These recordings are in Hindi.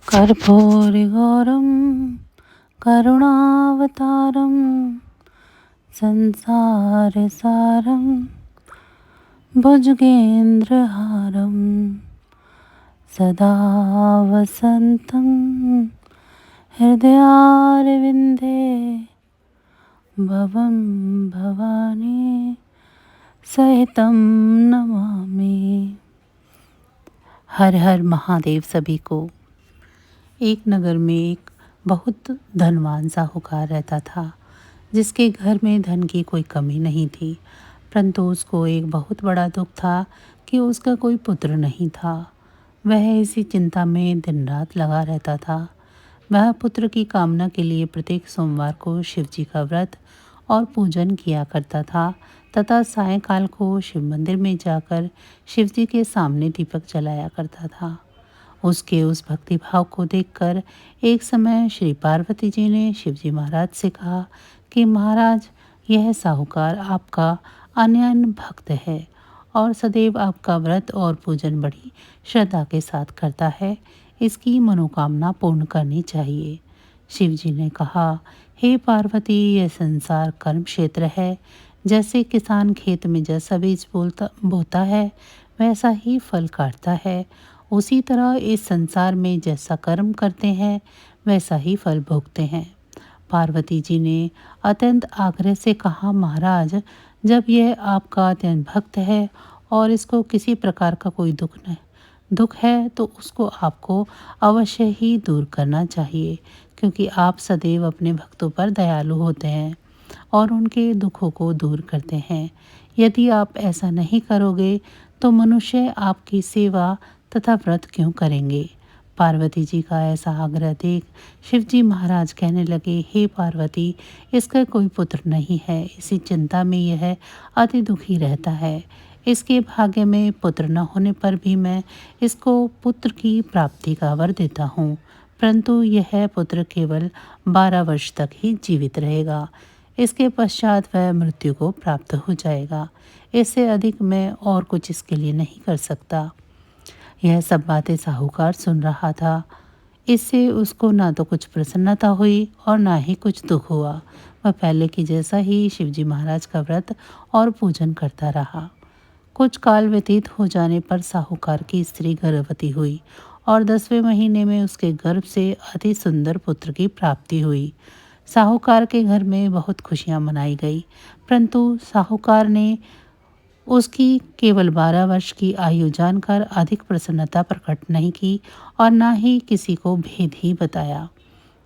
कर्पूरगौरं करुणावतारं संसारसारं भुजगेन्द्रहारं सदा वसन्तं हृदयारविन्दे भवं भवानी सहितं नमामि। हर हर महादेव सभी को। एक नगर में एक बहुत धनवान साहूकार रहता था, जिसके घर में धन की कोई कमी नहीं थी। परंतु उसको एक बहुत बड़ा दुख था कि उसका कोई पुत्र नहीं था। वह इसी चिंता में दिन रात लगा रहता था। वह पुत्र की कामना के लिए प्रत्येक सोमवार को शिव जी का व्रत और पूजन किया करता था तथा सायंकाल को शिव मंदिर में जाकर शिव जी के सामने दीपक जलाया करता था। उसके उस भक्तिभाव को देखकर एक समय श्री पार्वती जी ने शिवजी महाराज से कहा कि महाराज, यह साहूकार आपका अनन्य भक्त है और सदैव आपका व्रत और पूजन बड़ी श्रद्धा के साथ करता है। इसकी मनोकामना पूर्ण करनी चाहिए। शिवजी ने कहा, हे पार्वती, यह संसार कर्म क्षेत्र है। जैसे किसान खेत में जैसा बीज बोता है वैसा ही फल काटता है, उसी तरह इस संसार में जैसा कर्म करते हैं वैसा ही फल भोगते हैं। पार्वती जी ने अत्यंत आग्रह से कहा, महाराज, जब यह आपका अत्यंत भक्त है और इसको किसी प्रकार का कोई दुख है तो उसको आपको अवश्य ही दूर करना चाहिए, क्योंकि आप सदैव अपने भक्तों पर दयालु होते हैं और उनके दुखों को दूर करते हैं। यदि आप ऐसा नहीं करोगे तो मनुष्य आपकी सेवा तथा व्रत क्यों करेंगे। पार्वती जी का ऐसा आग्रह देख शिवजी महाराज कहने लगे, हे पार्वती, इसका कोई पुत्र नहीं है। इसी चिंता में यह अति दुखी रहता है। इसके भाग्य में पुत्र न होने पर भी मैं इसको पुत्र की प्राप्ति का वर देता हूँ, परंतु यह पुत्र केवल 12 वर्ष तक ही जीवित रहेगा। इसके पश्चात वह मृत्यु को प्राप्त हो जाएगा। इससे अधिक मैं और कुछ इसके लिए नहीं कर सकता। यह सब बातें साहूकार सुन रहा था। इससे उसको ना तो कुछ प्रसन्नता हुई और ना ही कुछ दुख हुआ। वह पहले की जैसा ही शिवजी महाराज का व्रत और पूजन करता रहा। कुछ काल व्यतीत हो जाने पर साहूकार की स्त्री गर्भवती हुई और 10वें महीने में उसके गर्भ से अति सुंदर पुत्र की प्राप्ति हुई। साहूकार के घर में बहुत खुशियां मनाई गई, परंतु साहूकार ने उसकी केवल 12 वर्ष की आयु जानकर अधिक प्रसन्नता प्रकट नहीं की और न ही किसी को भेद ही बताया।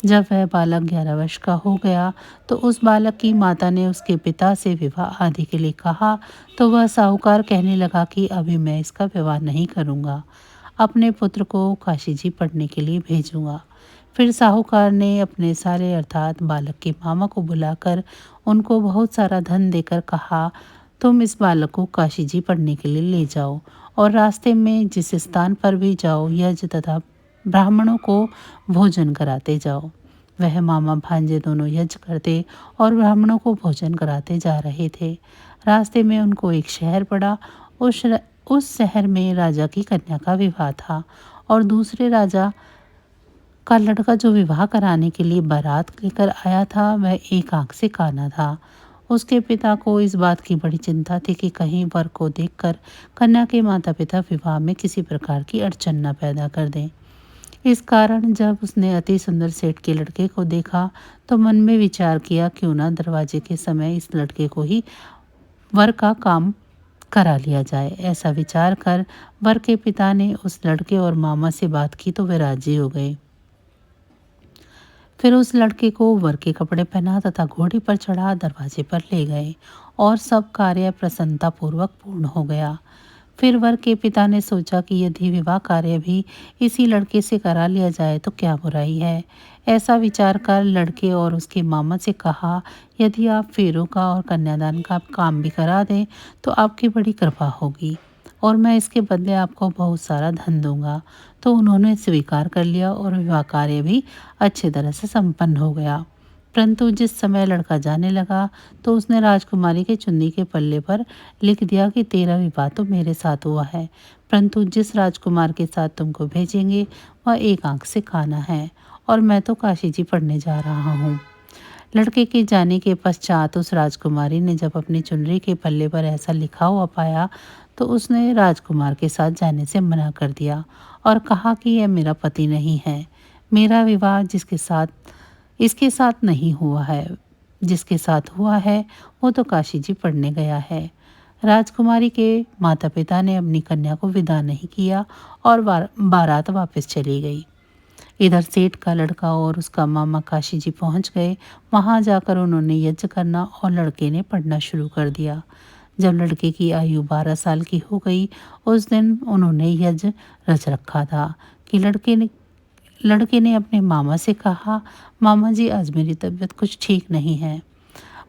जब वह बालक 11 वर्ष का हो गया तो उस बालक की माता ने उसके पिता से विवाह आदि के लिए कहा, तो वह साहूकार कहने लगा कि अभी मैं इसका विवाह नहीं करूँगा, अपने पुत्र को काशी जी पढ़ने के लिए भेजूँगा। फिर साहूकार ने अपने सारे अर्थात बालक के मामा को बुलाकर उनको बहुत सारा धन देकर कहा, तुम इस बालक को काशी जी पढ़ने के लिए ले जाओ और रास्ते में जिस स्थान पर भी जाओ यज्ञ तथा ब्राह्मणों को भोजन कराते जाओ। वह मामा भांजे दोनों यज्ञ करते और ब्राह्मणों को भोजन कराते जा रहे थे। रास्ते में उनको एक शहर पड़ा। उस शहर में राजा की कन्या का विवाह था और दूसरे राजा का लड़का जो विवाह कराने के लिए बारात लेकर आया था वह एक आंख से काना था। उसके पिता को इस बात की बड़ी चिंता थी कि कहीं वर को देखकर कन्या के माता पिता विवाह में किसी प्रकार की अड़चन न पैदा कर दें। इस कारण जब उसने अति सुंदर सेठ के लड़के को देखा तो मन में विचार किया, क्यों ना दरवाजे के समय इस लड़के को ही वर का काम करा लिया जाए। ऐसा विचार कर वर के पिता ने उस लड़के और मामा से बात की तो वे राजी हो गए। फिर उस लड़के को वर के कपड़े पहना तथा घोड़ी पर चढ़ा दरवाजे पर ले गए और सब कार्य प्रसन्नता पूर्वक पूर्ण हो गया। फिर वर के पिता ने सोचा कि यदि विवाह कार्य भी इसी लड़के से करा लिया जाए तो क्या बुराई है। ऐसा विचार कर लड़के और उसके मामा से कहा, यदि आप फेरों का और कन्यादान का काम भी करा दें तो आपकी बड़ी कृपा होगी और मैं इसके बदले आपको बहुत सारा धन दूंगा। तो उन्होंने स्वीकार कर लिया और विवाह कार्य भी अच्छी तरह से संपन्न हो गया। परंतु जिस समय लड़का जाने लगा तो उसने राजकुमारी के चुन्नी के पल्ले पर लिख दिया कि तेरा विवाह तो मेरे साथ हुआ है, परंतु जिस राजकुमार के साथ तुमको भेजेंगे वह एक आंख से काना है और मैं तो काशी जी पढ़ने जा रहा हूँ। लड़के के जाने के पश्चात उस राजकुमारी ने जब अपनी चुनरी के पल्ले पर ऐसा लिखा हुआ पाया तो उसने राजकुमार के साथ जाने से मना कर दिया और कहा कि यह मेरा पति नहीं है। मेरा विवाह इसके साथ नहीं हुआ है। जिसके साथ हुआ है वो तो काशी जी पढ़ने गया है। राजकुमारी के माता पिता ने अपनी कन्या को विदा नहीं किया और बारात वापस चली गई। इधर सेठ का लड़का और उसका मामा काशी जी पहुंच गए। वहां जाकर उन्होंने यज्ञ करना और लड़के ने पढ़ना शुरू कर दिया। जब लड़के की आयु 12 साल की हो गई उस दिन उन्होंने यज्ञ रच रखा था कि लड़के ने अपने मामा से कहा, मामा जी आज मेरी तबीयत कुछ ठीक नहीं है।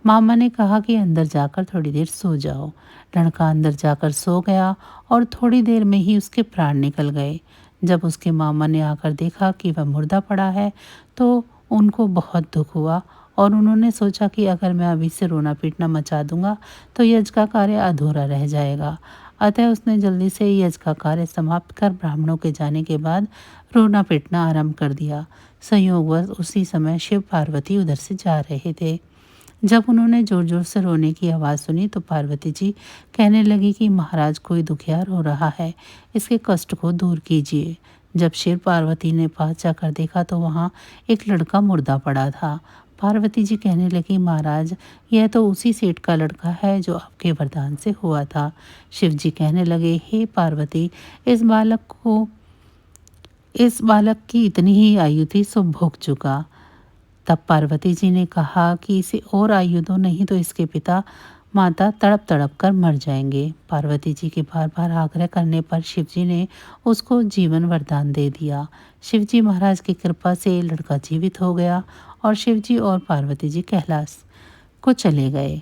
मामा ने कहा कि अंदर जाकर थोड़ी देर सो जाओ। लड़का अंदर जाकर सो गया और थोड़ी देर में ही उसके प्राण निकल गए। जब उसके मामा ने आकर देखा कि वह मुर्दा पड़ा है तो उनको बहुत दुख हुआ और उन्होंने सोचा कि अगर मैं अभी से रोना पीटना मचा दूंगा तो यज्ञ का कार्य अधूरा रह जाएगा। अतः उसने जल्दी से यज्ञ का कार्य समाप्त कर ब्राह्मणों के जाने के बाद रोना पीटना आरंभ कर दिया। संयोगवश उसी समय शिव पार्वती उधर से जा रहे थे। जब उन्होंने जोर जोर से रोने की आवाज़ सुनी तो पार्वती जी कहने लगी कि महाराज कोई दुखियार हो रहा है, इसके कष्ट को दूर कीजिए। जब शिव पार्वती ने पास जाकर देखा तो वहाँ एक लड़का मुर्दा पड़ा था। पार्वती जी कहने लगी, महाराज यह तो उसी सेठ का लड़का है जो आपके वरदान से हुआ था। शिव जी कहने लगे, हे पार्वती इस बालक की इतनी ही आयु थी सो भोग चुका। तब पार्वती जी ने कहा कि इसे और आयु दो, नहीं तो इसके पिता माता तड़प तड़प कर मर जाएंगे। पार्वती जी के बार बार आग्रह करने पर शिव जी ने उसको जीवन वरदान दे दिया। शिव जी महाराज की कृपा से लड़का जीवित हो गया और शिव जी और पार्वती जी कैलाश को चले गए।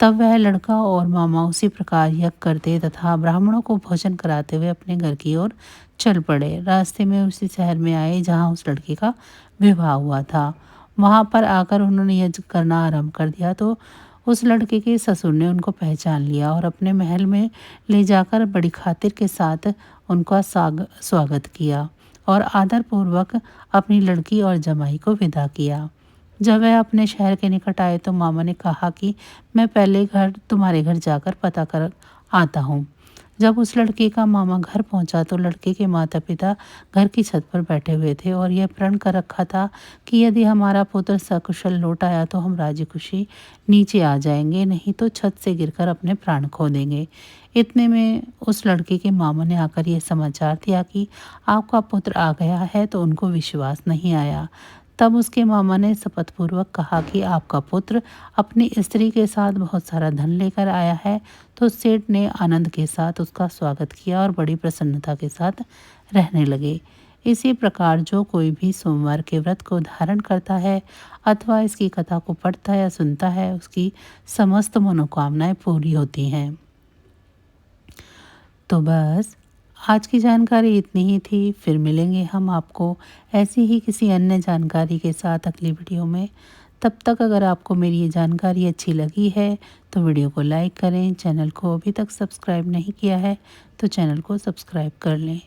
तब वह लड़का और मामा उसी प्रकार यज्ञ करते तथा ब्राह्मणों को भोजन कराते हुए अपने घर की ओर चल पड़े। रास्ते में उसी शहर में आए जहाँ उस लड़के का विवाह हुआ था। वहां पर आकर उन्होंने यज्ञ करना आरंभ कर दिया तो उस लड़के के ससुर ने उनको पहचान लिया और अपने महल में ले जाकर बड़ी खातिर के साथ उनका स्वागत किया और आदरपूर्वक अपनी लड़की और जमाई को विदा किया। जब वह अपने शहर के निकट आए तो मामा ने कहा कि मैं पहले तुम्हारे घर जाकर पता कर आता हूँ। जब उस लड़के का मामा घर पहुंचा तो लड़के के माता पिता घर की छत पर बैठे हुए थे और यह प्रण कर रखा था कि यदि हमारा पुत्र सकुशल लौट आया तो हम राजी खुशी नीचे आ जाएंगे, नहीं तो छत से गिरकर अपने प्राण खो देंगे। इतने में उस लड़के के मामा ने आकर यह समाचार दिया कि आपका पुत्र आ गया है तो उनको विश्वास नहीं आया। तब उसके मामा ने शपथपूर्वक कहा कि आपका पुत्र अपनी स्त्री के साथ बहुत सारा धन लेकर आया है। तो सेठ ने आनंद के साथ उसका स्वागत किया और बड़ी प्रसन्नता के साथ रहने लगे। इसी प्रकार जो कोई भी सोमवार के व्रत को धारण करता है अथवा इसकी कथा को पढ़ता या सुनता है उसकी समस्त मनोकामनाएं पूरी होती हैं। तो बस आज की जानकारी इतनी ही थी। फिर मिलेंगे हम आपको ऐसी ही किसी अन्य जानकारी के साथ अगली वीडियो में। तब तक अगर आपको मेरी ये जानकारी अच्छी लगी है तो वीडियो को लाइक करें। चैनल को अभी तक सब्सक्राइब नहीं किया है तो चैनल को सब्सक्राइब कर लें।